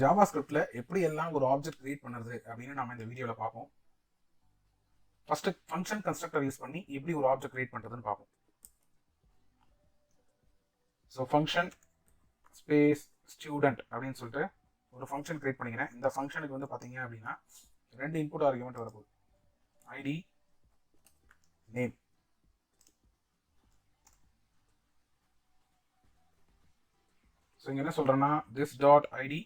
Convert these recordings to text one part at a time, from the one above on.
JavaScriptல எப்படி எல்லாம் ஒரு ஆப்ஜெக்ட் கிரியேட் பண்ணுறது அப்படின்னு நம்ம இந்த வீடியோவில் பார்ப்போம். ஃபர்ஸ்ட் ஃபங்க்ஷன் கன்ஸ்ட்ரக்டர் யூஸ் பண்ணி எப்படி ஒரு ஆப்ஜெக்ட் கிரியேட் பண்ணுறதுன்னு பார்ப்போம். ஸோ ஃபங்க்ஷன் ஸ்பேஸ் ஸ்டூடெண்ட் அப்படின்னு சொல்லிட்டு ஒரு ஃபங்க்ஷன் கிரியேட் பண்ணிக்கிறேன். இந்த ஃபங்க்ஷனுக்கு வந்து பார்த்தீங்க அப்படின்னா 2 இன்புட் ஆர்குமெண்ட் வரப்போகுது. ID, name. ஸோ இங்கே என்ன சொல்கிறேன்னா this dot ID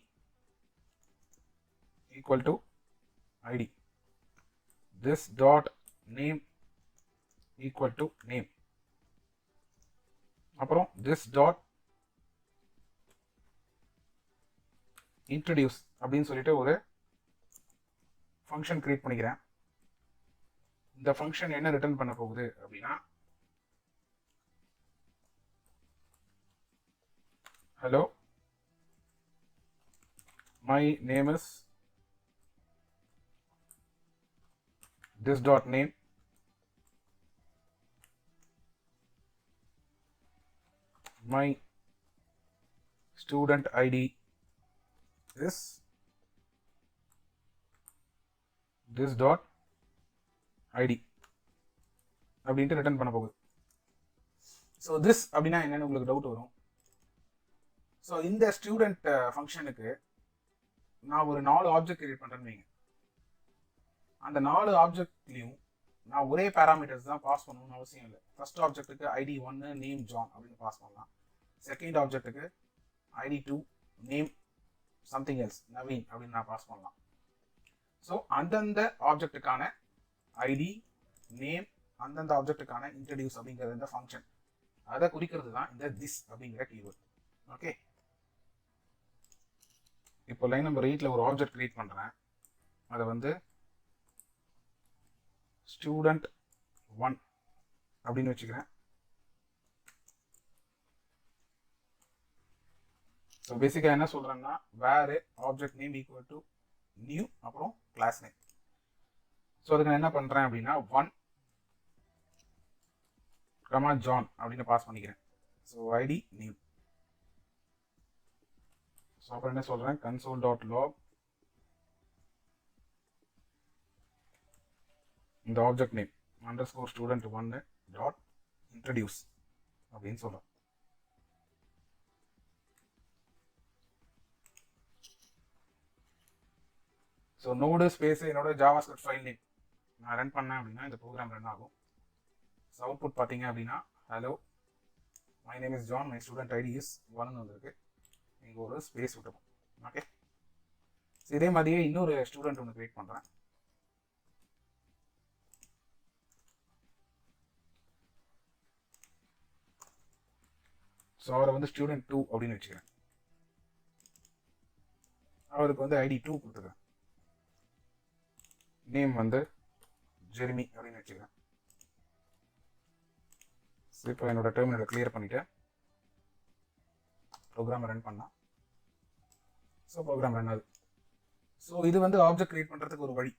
equal to id, this dot name equal to name, அப்புறம் this dot introduce அப்படின்னு சொல்லிட்டு ஒரு ஃபங்க்ஷன் கிரியேட் பண்ணிக்கிறேன். இந்த ஃபங்க்ஷன் என்ன ரிட்டர்ன் பண்ண போகுது அப்படின்னா hello my name is this dot name my student id is this dot id அப்படின்ட்டு ரிட்டர்ன் பண்ண போகுது. ஸோ திஸ் அப்படின்னா என்னன்னு உங்களுக்கு டவுட் வரும். ஸோ இந்த ஸ்டூடெண்ட் ஃபங்க்ஷனுக்கு நான் ஒரு 4 ஆப்ஜெக்ட் கிரியேட் பண்ணுறேன்னு வைங்க. அந்த 4 ஆப்ஜெக்ட்லையும் நான் ஒரே பேராமீட்டர்ஸ் தான் பாஸ் பண்ணணும்னு அவசியம் இல்லை. ஃபர்ஸ்ட் ஆப்ஜெக்ட்டுக்கு ஐடி 1 நேம் ஜான் அப்படின்னு பாஸ் பண்ணலாம். செகண்ட் ஆப்ஜெக்ட்டுக்கு ID 2 name something else Naveen அப்படின்னு நான் பாஸ் பண்ணலாம். ஸோ அந்தந்த ஆப்ஜெக்ட்டுக்கான ஐடி நேம் அந்தந்த ஆப்ஜெக்ட்டுக்கான இன்ட்ரடியூஸ் அப்படிங்கிறது இந்த ஃபங்க்ஷன் அதை குறிக்கிறது தான் இந்த திஸ் அப்படிங்கிற கீவேர்ட். ஓகே, இப்போ லைன் நம்பர் 8ல் ஒரு ஆப்ஜெக்ட் கிரியேட் பண்ணுறேன். அதை வந்து ஸ்டூடெண்ட் 1 அப்படின்னு வச்சுக்கிறேன். ஸோ பேசிக்காக என்ன சொல்கிறேன்னா வேறு object name equal to new அப்புறம் கிளாஸ் நேம். ஸோ அதுக்கு நான் என்ன பண்ணுறேன் அப்படின்னா 1 கமா ஜான் அப்படின்னு பாஸ் பண்ணிக்கிறேன். So ID name. ஸோ அப்புறம் என்ன சொல்கிறேன் console டாட் log இந்த object name underscore student 1 dot introduce அப்படின்னு சொல்கிறேன். ஸோ நோடு ஸ்பேஸ் என்னோட JavaScript ஃபைல் நேம் நான் ரன் பண்ணேன் அப்படின்னா இந்த ப்ரோக்ராம் ரன் ஆகும். ஸோ அவுட்புட் பார்த்தீங்க அப்படின்னா hello my name is John my student ID is 1 வந்திருக்கு. இங்கே ஒரு ஸ்பேஸ் விட்டுப்போம். ஓகே, ஸோ இதே மாதிரியே இன்னொரு ஸ்டூடெண்ட் ஒன்று கிரியேட் பண்ணுறேன். ஸோ அவரை வந்து ஸ்டூடெண்ட் 2 அப்படின்னு வச்சுக்கிறேன். அவருக்கு வந்து ஐடி 2 கொடுத்துக்கிறேன். நேம் வந்து ஜெர்மி அப்படின்னு வச்சுக்கிறேன். ஸோ இப்போ என்னோட டெர்மினலை கிளியர் பண்ணிவிட்டு ப்ரோக்ராம் ரன் பண்ணால் ஸோ ப்ரோக்ராம் ரன் ஆகுது. ஸோ இது வந்து ஆப்ஜெக்ட் கிரியேட் பண்ணுறதுக்கு ஒரு வழி.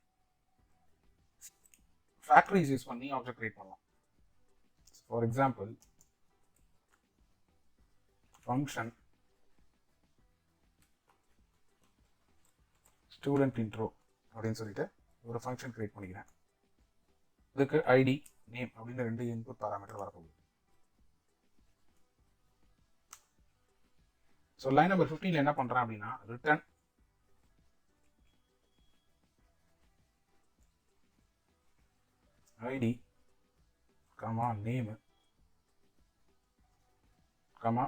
ஃபேக்டரிஸ் யூஸ் பண்ணி ஆப்ஜெக்ட் கிரியேட் பண்ணலாம். For example function student intro அப்படின்னு சொல்லிட்டு ஒரு ஃபங்க்ஷன் கிரியேட் பண்ணிக்கிறேன். இதுக்கு ஐடி நேம் அப்படின்னு 2 இன்புட் பாராமீட்டர் வரப்போகுது. ஸோ லைன் நம்பர் 15ல் என்ன பண்ணுறேன் அப்படின்னா return ID comma name comma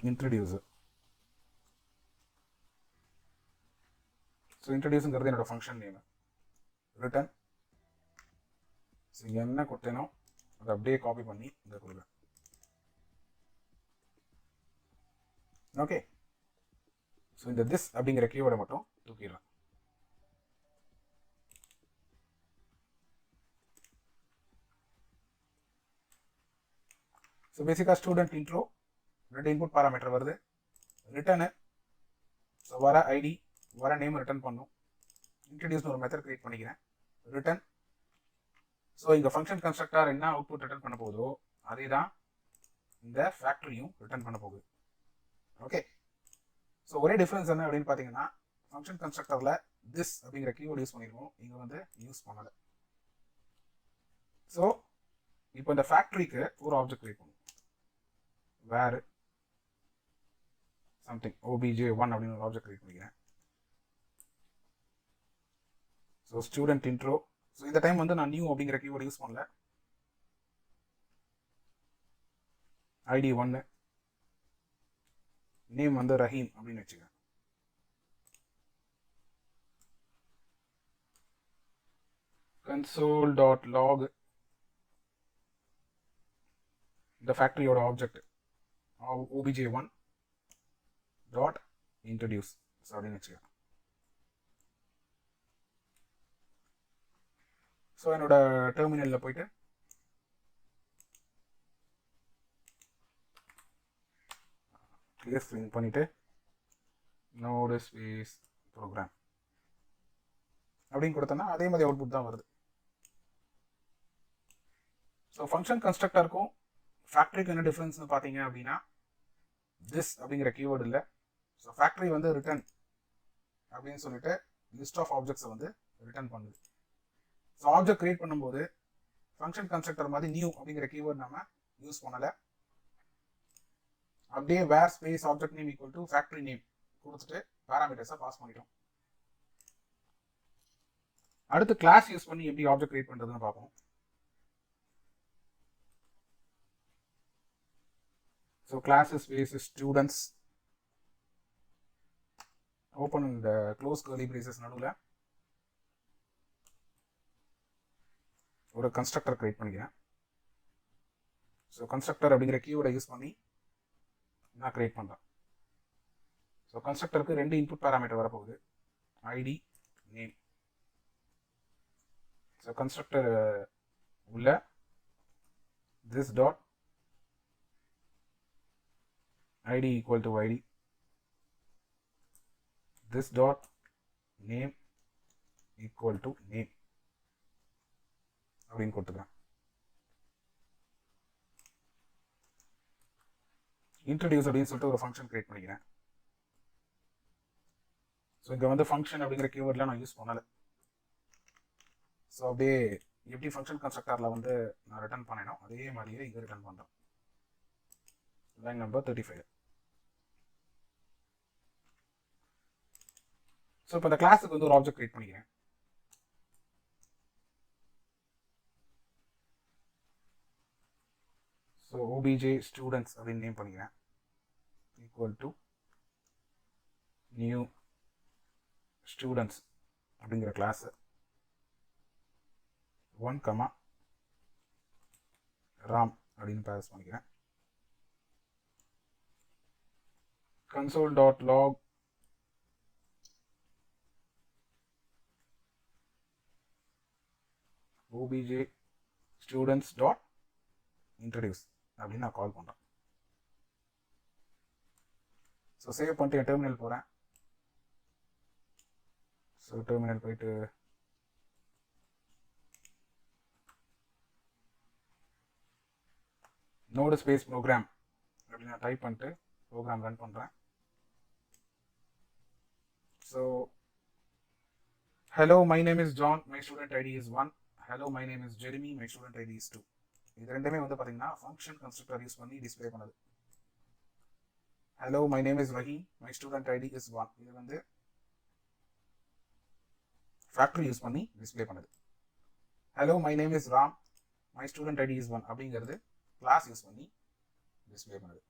introducer. So இன்ட்ரடியூஸுங்கிறது என்னோட ஃபங்க்ஷன் நேம். ரிட்டர்ன் ஸோ என்ன கொடுத்தேனோ அதை அப்படியே காப்பி பண்ணி இதை கொடுக்குறேன். ஓகே, ஸோ இந்த திஸ் அப்படிங்கிற கீவேர்டை மட்டும் தூக்கிடலாம். ஸோ பேசிக்காக ஸ்டூடெண்ட் இன்ட்ரோ 2 இன்புட் பாராமீட்டர் வருது. ரிட்டர்னு ஸோ வர ஐடி வர நேம் ரிட்டர்ன் பண்ணும். இன்ட்ரடியூஸ்னு ஒரு மெத்தட் கிரியேட் பண்ணிக்கிறேன். ரிட்டர்ன். ஸோ இங்கே ஃபங்க்ஷன் கன்ஸ்ட்ரக்டர் என்ன அவுட்புட் ரிட்டர்ன் பண்ண போகுதோ அதே தான் இந்த ஃபேக்ட்ரியும் ரிட்டர்ன் பண்ண போகுது. ஓகே, ஸோ ஒரே டிஃப்ரென்ஸ் என்ன அப்படின்னு பார்த்தீங்கன்னா ஃபங்க்ஷன் கன்ஸ்ட்ரக்டரில் திஸ் அப்படிங்கிற கீவேர்டு யூஸ் பண்ணியிருக்கோம், இங்கே வந்து யூஸ் பண்ணலை. ஸோ இப்போ இந்த ஃபேக்ட்ரிக்கு ஒரு ஆப்ஜெக்ட் கிரியேட் பண்ணும். வேர் சம்திங் obj1 அப்படின்னு ஒரு ஆப்ஜெக்ட் கிரியேட் பண்ணிக்கிறேன். So student intro. ஸோ இந்த டைம் வந்து நான் நியூ அப்படிங்கிற கீவேர்டு யூஸ் பண்ணல. ஐடி 1, நேம் வந்து ரஹீம் அப்படின்னு வச்சுக்கேன். console.log இந்த ஃபேக்டரியோட ஆப்ஜெக்ட் obj1 டாட் இன்ட்ரடியூஸ் அப்படின்னு வச்சுக்கேன். ஸோ என்னோட டெர்மினலில் போயிட்டு கிளியர் ஸ்க்ரீன் பண்ணிவிட்டு நோடு ஸ்பேஸ் ப்ரோக்ராம் அப்படின்னு கொடுத்தோன்னா அதே மாதிரி அவுட்புட் தான் வருது. ஸோ ஃபங்க்ஷன் கன்ஸ்ட்ரக்டருக்கும் ஃபேக்ட்ரிக்கு என்ன டிஃப்ரென்ஸ்னு பார்த்தீங்க அப்படின்னா திஸ் அப்படிங்கிற கீவேர்டு இல்லை. ஸோ ஃபேக்ட்ரி வந்து ரிட்டர்ன் அப்படின்னு சொல்லிட்டு லிஸ்ட் ஆஃப் ஆப்ஜெக்ட்ஸை வந்து ரிட்டர்ன் பண்ணுது. ஸோ ஆப்ஜெக்ட் கிரியேட் பண்ணும்போது ஃபங்க்ஷன் கன்ஸ்ட்ரக்டர் மாதிரி நியூ அப்படிங்கிற கீவேர்டு நம்ம யூஸ் பண்ணலை. அப்படியே var space object name equal to factory name கொடுத்துட்டு பேராமீட்டர்ஸை பாஸ் பண்ணிட்டோம். அடுத்து கிளாஸ் யூஸ் பண்ணி எப்படி ஆப்ஜெக்ட் கிரியேட் பண்ணுறதுன்னு பார்ப்போம். So class space students open இந்த க்ளோஸ் கர்லி பிரேசஸ் நடுவில் ஒரு கன்ஸ்ட்ரக்டர் கிரியேட் பண்ணிக்கிறேன். ஸோ கன்ஸ்ட்ரக்டர் அப்படிங்கிற கீவேர்டை யூஸ் பண்ணி நான் கிரியேட் பண்ணுறேன். ஸோ கன்ஸ்ட்ரக்டருக்கு 2 இன்புட் பேராமீட்டர் வரப்போகுது, ஐடி நேம். ஸோ கன்ஸ்ட்ரக்டர் உள்ள this dot ID equal to ID, this dot name equal to name அப்படின்னு கொடுத்துக்கிறேன். இன்ட்ரடியூஸ் அப்படின்னு சொல்லிட்டு ஒரு ஃபங்க்ஷன் கிரியேட் பண்ணிக்கிறேன். ஸோ இங்கே வந்து ஃபங்க்ஷன் அப்படிங்கிற கீவேர்ட்லாம் நான் யூஸ் பண்ணலை. ஸோ அப்படியே எப்படி ஃபங்க்ஷன் கன்ஸ்ட்ரக்டரில் வந்து நான் ரிட்டர்ன் பண்ணேனோ அதே மாதிரியே இங்கே ரிட்டர்ன் பண்ணுறேன். Line number 35. ஸோ இப்போ இந்த கிளாஸுக்கு வந்து ஒரு ஆப்ஜெக்ட் கிரியேட் பண்ணிக்கிறேன். ஸோ obj students அப்படின்னு நேம் பண்ணிக்கிறேன். ஈக்குவல் டு நியூ ஸ்டூடெண்ட்ஸ் அப்படிங்கிற கிளாஸ் 1, ராம் அப்படின்னு பாஸ் பண்ணிக்கிறேன். console.log obj students dot introduce அப்படின்னு நான் கால் பண்ணுறேன். ஸோ சேவ் பண்ணிட்டு என் டெர்மினல் போகிறேன். ஸோ டெர்மினல் போயிட்டு நோடு ஸ்பேஸ் ப்ரோக்ராம் அப்படின்னு நான் டைப் பண்ணிட்டு ப்ரோக்ராம் ரன் பண்ணுறேன். So hello my name is John, my student ID is 1. hello my name is Jeremy, my student ID is 2. இது ரெண்டுமே வந்து பார்த்தீங்கன்னா ஃபங்க்ஷன் கன்ஸ்ட்ரக்டர் யூஸ் பண்ணி டிஸ்பிளே பண்ணுது. hello my name is Rahim, my student ID is 1. இது வந்து factory use பண்ணி display பண்ணுது. hello my name is Ram, my student ID is 1 அப்படிங்கிறது கிளாஸ் யூஸ் பண்ணி டிஸ்பிளே பண்ணுது.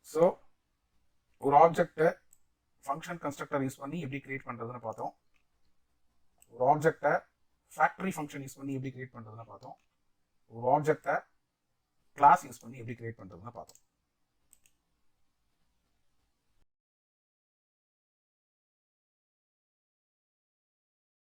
ஸோ ஒரு ஆப்ஜெக்டை ஃபங்க்ஷன் கன்ஸ்ட்ரக்டர் யூஸ் பண்ணி எப்படி கிரியேட் பண்ணுறதுன்னு பார்த்தோம். ஒரு ஆப்ஜெக்டை ஃபேக்டரி ஃபங்க்ஷன் யூஸ் பண்ணி எப்படி கிரியேட் பண்ணுறதுன்னு பார்த்தோம். ஒரு ஆப்ஜெக்டை கிளாஸ் யூஸ் பண்ணி எப்படி கிரியேட் பண்ணுறதுன்னு பார்த்தோம்.